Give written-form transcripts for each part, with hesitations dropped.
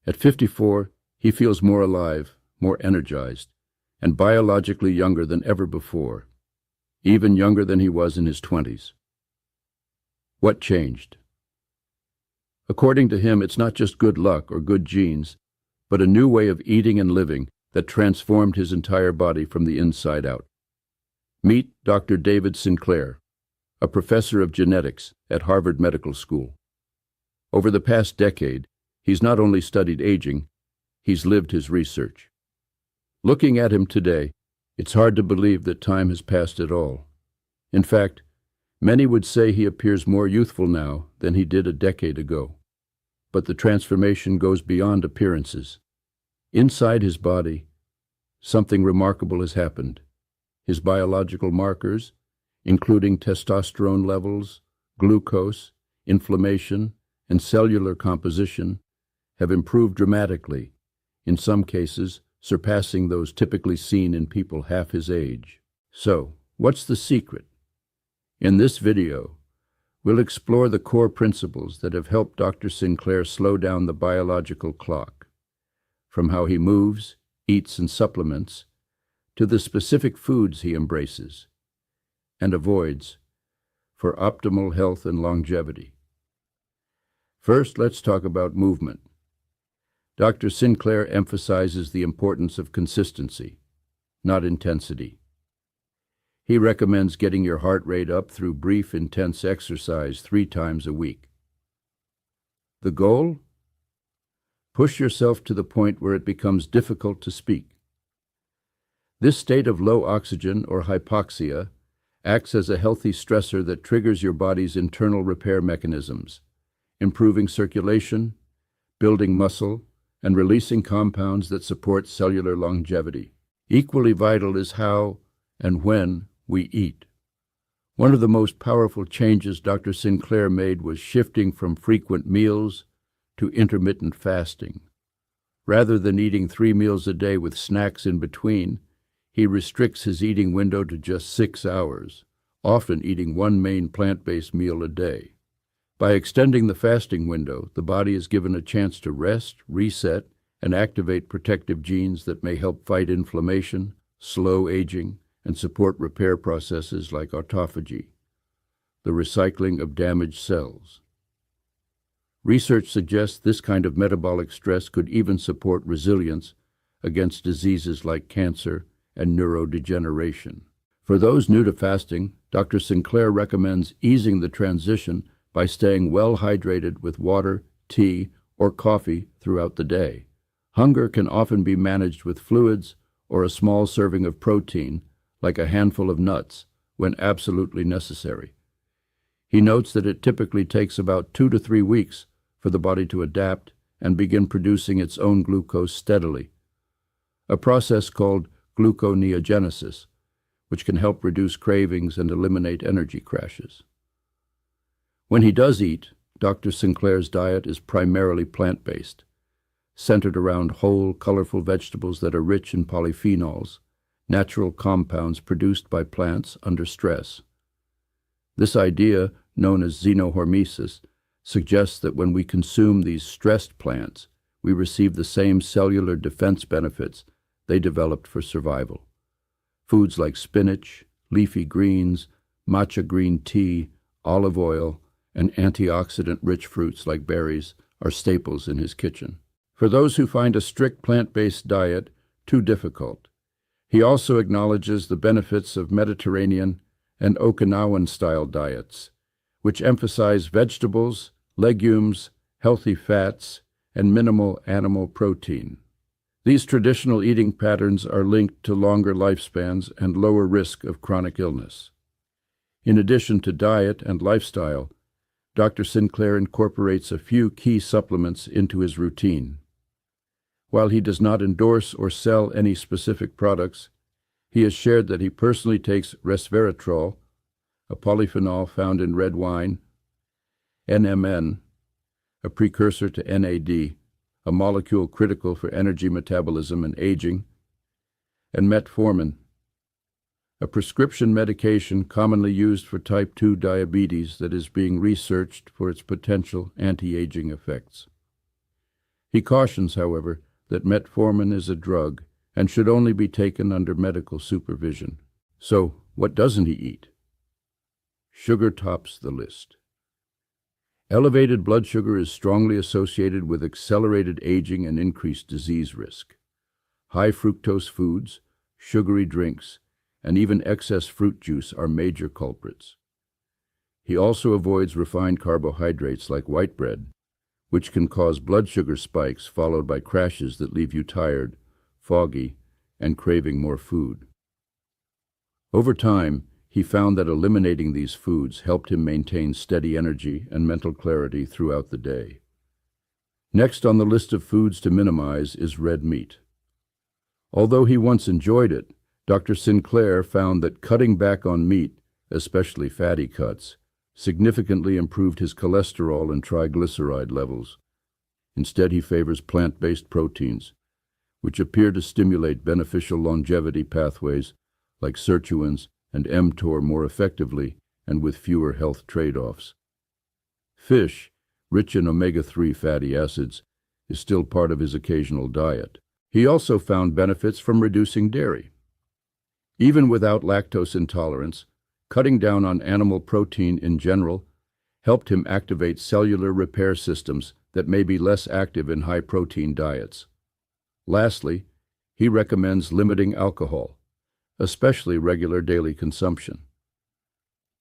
At 54, he feels more alive, more energized, and biologically younger than ever before, even younger than he was in his 20s. What changed? According to him, it's not just good luck or good genes, but a new way of eating and living that transformed his entire body from the inside out. Meet Dr. David Sinclair, a professor of genetics at Harvard Medical School. Over the past decade, he's not only studied aging, he's lived his research. Looking at him today, it's hard to believe that time has passed at all. In fact, many would say he appears more youthful now than he did a decade ago. But the transformation goes beyond appearances. Inside his body, something remarkable has happened. His biological markers, including testosterone levels, glucose, inflammation, and cellular composition, have improved dramatically, in some cases surpassing those typically seen in people half his age. So, what's the secret? In this video, we'll explore the core principles that have helped Dr. Sinclair slow down the biological clock, from how he moves, eats, and supplements, to the specific foods he embraces and avoids for optimal health and longevity. First, let's talk about movement. Dr. Sinclair emphasizes the importance of consistency, not intensity. He recommends getting your heart rate up through brief, intense exercise 3 times a week. The goal? Push yourself to the point where it becomes difficult to speak. This state of low oxygen or hypoxia acts as a healthy stressor that triggers your body's internal repair mechanisms, improving circulation, building muscle, and releasing compounds that support cellular longevity. Equally vital is how and when we eat. One of the most powerful changes Dr. Sinclair made was shifting from frequent meals to intermittent fasting. Rather than eating 3 meals a day with snacks in between, he restricts his eating window to just 6 hours, often eating 1 main plant-based meal a day. By extending the fasting window, the body is given a chance to rest, reset, and activate protective genes that may help fight inflammation, slow aging, and support repair processes like autophagy, the recycling of damaged cells. Research suggests this kind of metabolic stress could even support resilience against diseases like cancer and neurodegeneration. For those new to fasting, Dr. Sinclair recommends easing the transition by staying well hydrated with water, tea, or coffee throughout the day. Hunger can often be managed with fluids or a small serving of protein, like a handful of nuts, when absolutely necessary. He notes that it typically takes about 2 to 3 weeks for the body to adapt and begin producing its own glucose steadily, a process called gluconeogenesis, which can help reduce cravings and eliminate energy crashes. When he does eat, Dr. Sinclair's diet is primarily plant-based, centered around whole, colorful vegetables that are rich in polyphenols, natural compounds produced by plants under stress. This idea, known as xenohormesis, suggests that when we consume these stressed plants, we receive the same cellular defense benefits they developed for survival. Foods like spinach, leafy greens, matcha green tea, olive oil, and antioxidant-rich fruits like berries are staples in his kitchen. For those who find a strict plant-based diet too difficult, he also acknowledges the benefits of Mediterranean and Okinawan-style diets, which emphasize vegetables, legumes, healthy fats, and minimal animal protein. These traditional eating patterns are linked to longer lifespans and lower risk of chronic illness. In addition to diet and lifestyle, Dr. Sinclair incorporates a few key supplements into his routine. While he does not endorse or sell any specific products, he has shared that he personally takes resveratrol, a polyphenol found in red wine, NMN, a precursor to NAD, a molecule critical for energy metabolism and aging, and metformin, a prescription medication commonly used for type 2 diabetes that is being researched for its potential anti-aging effects. He cautions, however, that metformin is a drug and should only be taken under medical supervision. So, what doesn't he eat? Sugar tops the list. Elevated blood sugar is strongly associated with accelerated aging and increased disease risk. High fructose foods, sugary drinks, and even excess fruit juice are major culprits. He also avoids refined carbohydrates like white bread, which can cause blood sugar spikes followed by crashes that leave you tired, foggy, and craving more food. Over time, he found that eliminating these foods helped him maintain steady energy and mental clarity throughout the day. Next on the list of foods to minimize is red meat. Although he once enjoyed it, Dr. Sinclair found that cutting back on meat, especially fatty cuts, significantly improved his cholesterol and triglyceride levels. Instead, he favors plant-based proteins, which appear to stimulate beneficial longevity pathways like sirtuins and mTOR more effectively and with fewer health trade-offs. Fish, rich in omega-3 fatty acids, is still part of his occasional diet. He also found benefits from reducing dairy. Even without lactose intolerance, cutting down on animal protein in general helped him activate cellular repair systems that may be less active in high-protein diets. Lastly, he recommends limiting alcohol, especially regular daily consumption.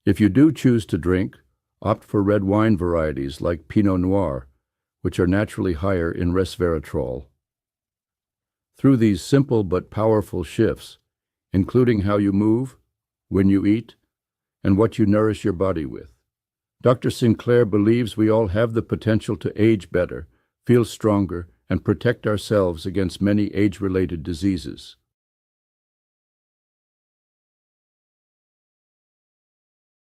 If you do choose to drink, opt for red wine varieties like Pinot Noir, which are naturally higher in resveratrol. Through these simple but powerful shifts, including how you move, when you eat, and what you nourish your body with, Dr. Sinclair believes we all have the potential to age better, feel stronger, and protect ourselves against many age-related diseases.